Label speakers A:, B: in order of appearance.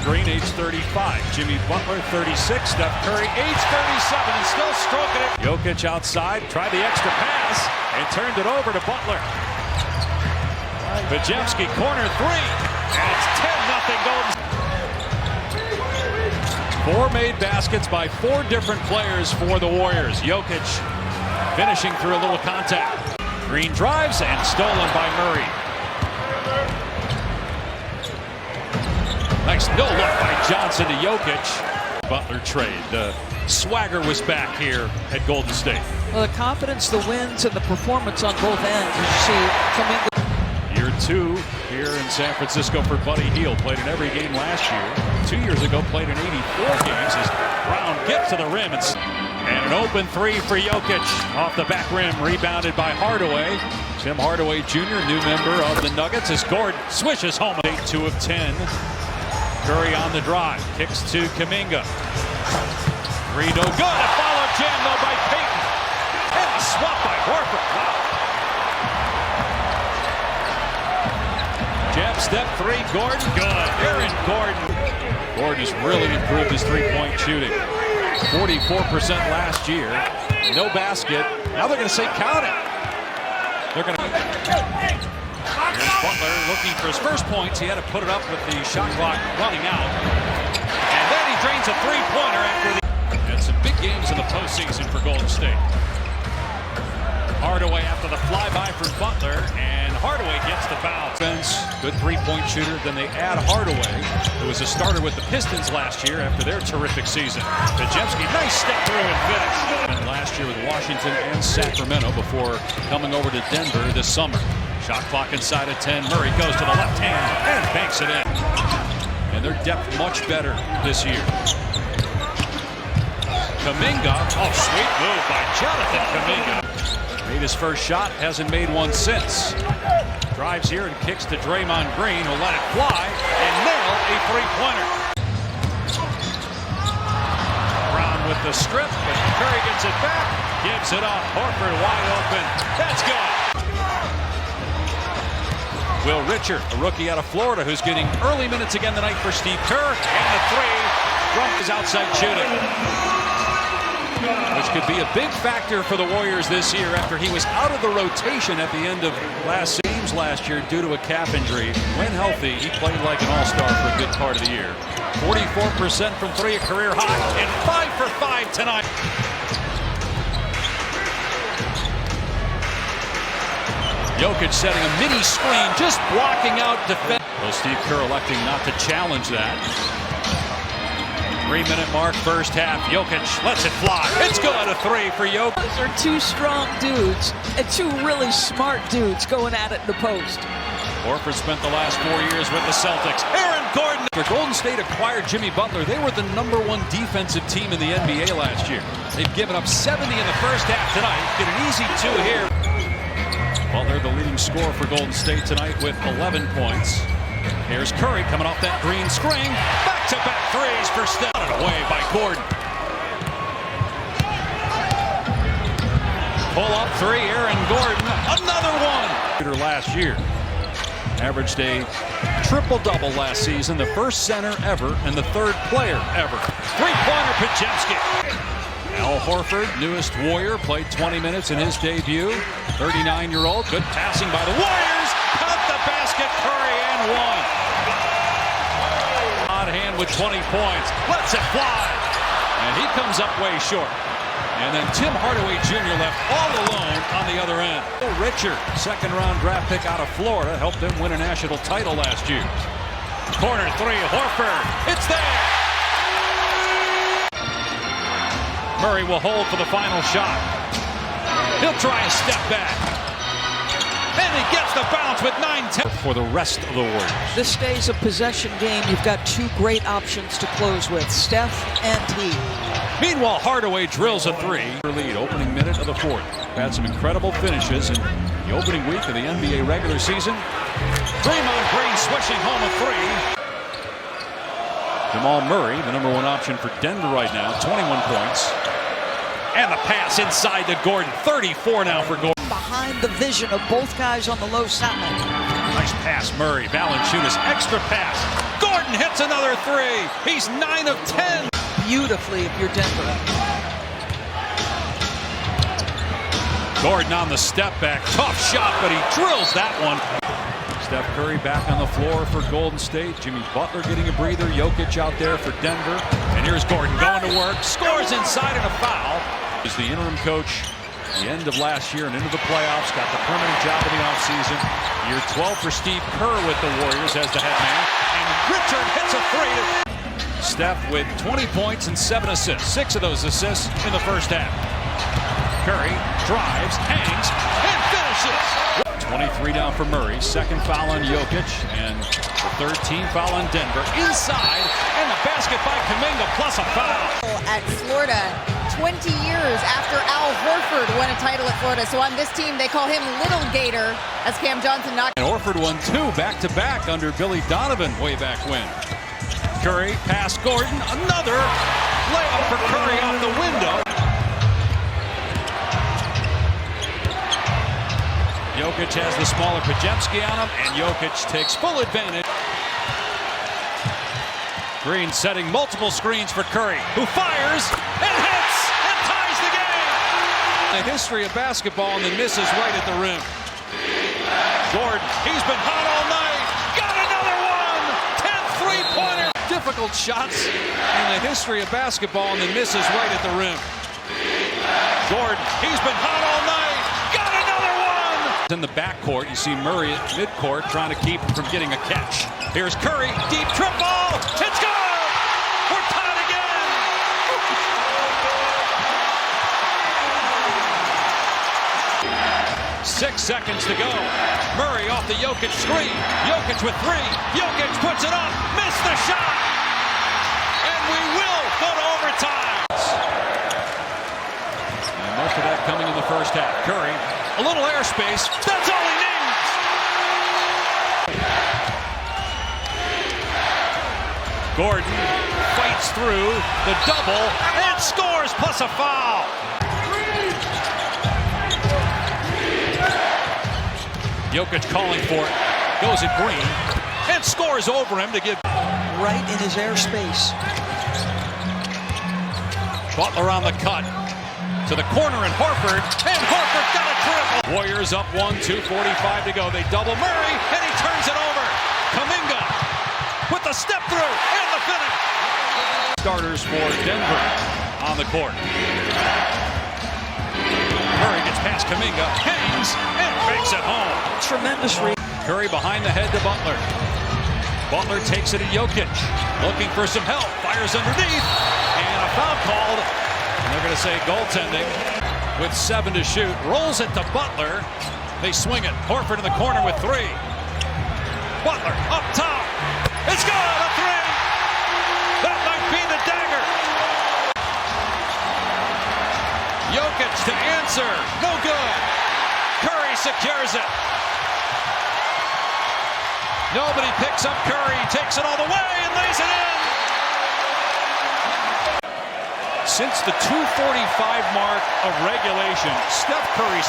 A: Green, age 35. Jimmy Butler, 36. Steph Curry, age 37, and still stroking it. Jokic outside, tried the extra pass, and turned it over to Butler. Pajemski, corner three, and it's 10-0 Golden. 4 made baskets by 4 different players for the Warriors. Jokic finishing through a little contact. Green drives and stolen by Murray. Nice no look by Johnson to Jokic. Butler trade. The swagger was back here at Golden State.
B: Well, the confidence, the wins, and the performance on both ends, you see coming.
A: Year 2 here in San Francisco for Buddy Hield. Played in every game last year. 2 years ago, played in 84 games as Brown gets to the rim. And an open 3 for Jokic off the back rim, rebounded by Hardaway. Tim Hardaway Jr., new member of the Nuggets, as Gordon swishes home. 8-2 of 10. Curry on the drive, kicks to Kuminga. 3 no good. A follow jam though by Payton. And a swap by Horford. Wow. Jab step 3, Gordon, good. Aaron Gordon. Gordon has really improved his three-point shooting. 44% last year. No basket. Now they're going to say count it. They're going to. Here's Butler looking for his first points. He had to put it up with the shot clock running out. And then he drains a three-pointer after the. And some big games in the postseason for Golden State. Hardaway after the flyby from Butler, and Hardaway gets the foul. Good three-point shooter. Then they add Hardaway, who was a starter with the Pistons last year after their terrific season. Pajemski, nice step through and finish. And last year with Washington and Sacramento before coming over to Denver this summer. Shot clock inside of 10. Murray goes to the left hand and banks it in. And their depth much better this year. Kuminga, oh, sweet move by Jonathan Kuminga. Made his first shot, hasn't made one since. Drives here and kicks to Draymond Green, who'll let it fly and nail a three-pointer. Brown with the strip, but Curry gets it back, gives it up. Horford wide open. That's good. Will Richard, a rookie out of Florida, who's getting early minutes again tonight for Steve Kerr, and the three from his outside shooting, which could be a big factor for the Warriors this year after he was out of the rotation at the end of last year due to a calf injury. When healthy, he played like an all-star for a good part of the year. 44% from 3, a career high, and 5 for 5 tonight. Jokic setting a mini screen, just blocking out defense. Well, Steve Kerr electing not to challenge that. 3-minute mark, first half. Jokic lets it fly. It's good, a 3 for Jokic.
B: Those are 2 strong dudes and 2 really smart dudes going at it in the post.
A: Horford spent the last 4 years with the Celtics. Aaron Gordon. After Golden State acquired Jimmy Butler, they were the #1 defensive team in the NBA last year. They've given up 70 in the first half tonight. Get an easy 2 here. Butler, the leading scorer for Golden State tonight with 11 points. Here's Curry coming off that green screen. Back-to-back threes for Steph. Away by Gordon. Pull-up 3, Aaron Gordon. Another one. Last year. Averaged a triple-double last season. The first center ever and the 3rd player ever. Three-pointer Pajemski. Al Horford, newest Warrior, played 20 minutes in his debut. 39-year-old. Good passing by the Warriors. Cut the basket. Curry and 1. Hand with 20 points, lets it fly, and he comes up way short. And then Tim Hardaway Jr. left all alone on the other end. Richard, 2nd-round draft pick out of Florida, helped them win a national title last year. Corner 3, Horford, it's there. Murray will hold for the final shot. He'll try a step back. And he gets the bounce with 9-10 for the rest of the Warriors.
B: This stays a possession game. You've got 2 great options to close with, Steph and he.
A: Meanwhile, Hardaway drills a 3. Lead, opening minute of the 4th. Had some incredible finishes in the opening week of the NBA regular season. Draymond Green swishing home a 3. Jamal Murray, the #1 option for Denver right now, 21 points. And the pass inside to Gordon. 34 now for Gordon.
B: Behind the vision of both guys on the low side.
A: Nice pass, Murray. Valanciunas, extra pass. Gordon hits another three. He's 9 of 10.
B: Beautifully if you're Denver.
A: Gordon on the step back. Tough shot, but he drills that one. Steph Curry back on the floor for Golden State. Jimmy Butler getting a breather. Jokic out there for Denver. And here's Gordon going to work. Scores inside and a foul. Is the interim coach the end of last year and into the playoffs. Got the permanent job in the offseason. Year 12 for Steve Kerr with the Warriors as the head man. And Richard hits a three. Steph with 20 points and 7 assists. 6 of those assists in the first half. Curry drives, hangs, and finishes. 23 down for Murray. Second foul on Jokic. And the third team foul on Denver. Inside, and the basket by Kuminga plus a foul.
C: At Florida, 20 years after Al Horford won a title at Florida. So on this team, they call him Little Gator, as Cam Johnson knocked.
A: And Horford won 2 back-to-back under Billy Donovan way back when. Curry past Gordon. Another layup for Curry out the window. Jokic has the smaller Pajemski on him, and Jokic takes full advantage. Green setting multiple screens for Curry, who fires and hits and ties the game. The history of basketball and then misses right at the rim. Gordon, he's been hot all night. Got another one. 10th three-pointer. Difficult shots in the history of basketball and then misses right at the rim. Gordon, he's been hot all night. Got another one. In the backcourt, you see Murray at midcourt trying to keep him from getting a catch. Here's Curry, deep triple. It's good. We're tied again. 6 seconds to go. Murray off the Jokic screen. Jokic with 3. Jokic puts it up. Missed the shot. And we will go to overtime. And most of that coming in the first half. Curry, a little airspace. That's all he needs. Gordon fights through the double and scores plus a foul. Jokic calling for it, goes at Green, and scores over him to give.
B: Right in his airspace.
A: Butler on the cut, to the corner and Horford got a triple. Warriors up 1-2, 45 to go. They double Murray, and he turns it over. Kuminga with the step through and the finish. Starters for Denver on the court. Murray gets past Kuminga, hangs, and makes it home.
B: Tremendous read.
A: Curry behind the head to Butler. Butler takes it to Jokic, looking for some help, fires underneath, and a foul called. And they're going to say goaltending with 7 to shoot. Rolls it to Butler. They swing it. Horford in the corner with 3. Butler up top. It's good, a 3. That might be the dagger. Jokic to answer. No good. Curry secures it. Nobody picks up Curry. Takes it all the way and lays it in. Since the 2:45 mark of regulation, Steph Curry